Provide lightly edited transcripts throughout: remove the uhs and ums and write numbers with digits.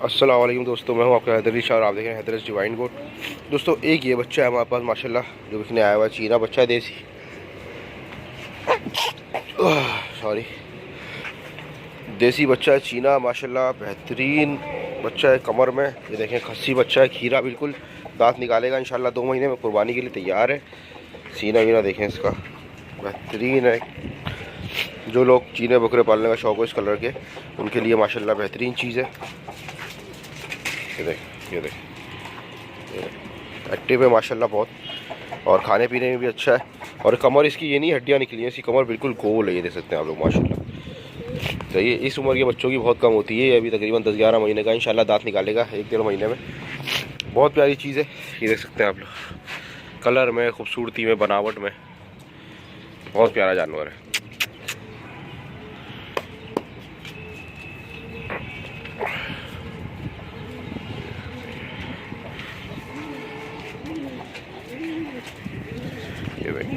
अस्सलाम वालेकुम दोस्तों, मैं हूं आपका हैदर शाह और आप देख रहे हैं हैदर डिवाइन गोट। दोस्तों एक ये बच्चा है हमारे पास माशाल्लाह जो बिकने आया हुआ है, चीना बच्चा है, देसी देसी बच्चा है चीना माशाल्लाह, बेहतरीन बच्चा है। कमर में ये देखें खस्सी बच्चा है, खीरा बिल्कुल, दांत निकालेगा इंशाल्लाह 2 महीने में, कुर्बानी के लिए तैयार है। सीना वीना देखें इसका बेहतरीन है। जो लोग चीने बकरे पालने का शौक़ है इस कलर के, उनके लिए माशाल्लाह बेहतरीन चीज़ है। ये देख एक्टिव है माशाल्लाह बहुत, और खाने पीने में भी अच्छा है। और कमर इसकी ये नहीं हड्डियाँ निकली हैं, इसकी कमर बिल्कुल गोल है, ये देख सकते हैं आप लोग माशाल्लाह। तो ये इस उम्र के बच्चों की बहुत कम होती है, ये अभी तकरीबन 10-11 महीने का, इंशाल्लाह दांत निकालेगा 1-1.5 महीने में। बहुत प्यारी चीज़ है, ये देख सकते हैं आप लोग, कलर में, खूबसूरती में, बनावट में, बहुत प्यारा जानवर है।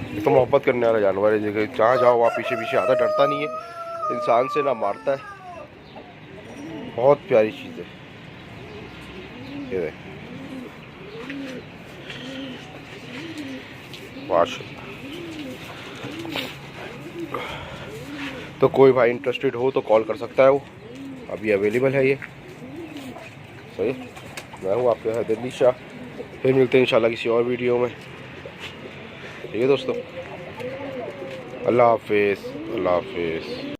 ये तो मोहब्बत करने वाला जानवर है, जगह जहाँ जाओ वहाँ पीछे पीछे आता, डरता नहीं है इंसान से, ना मारता है। बहुत प्यारी चीज़ है ये माशाल्लाह। तो कोई भाई इंटरेस्टेड हो तो कॉल कर सकता है, वो अभी अवेलेबल है ये। सही, मैं हूँ आपके हैदर शाह। फिर मिलते हैं इंशाल्लाह किसी और वीडियो में। ठीक है दोस्तों, अल्लाह हाफिज़, अल्लाह हाफिज़।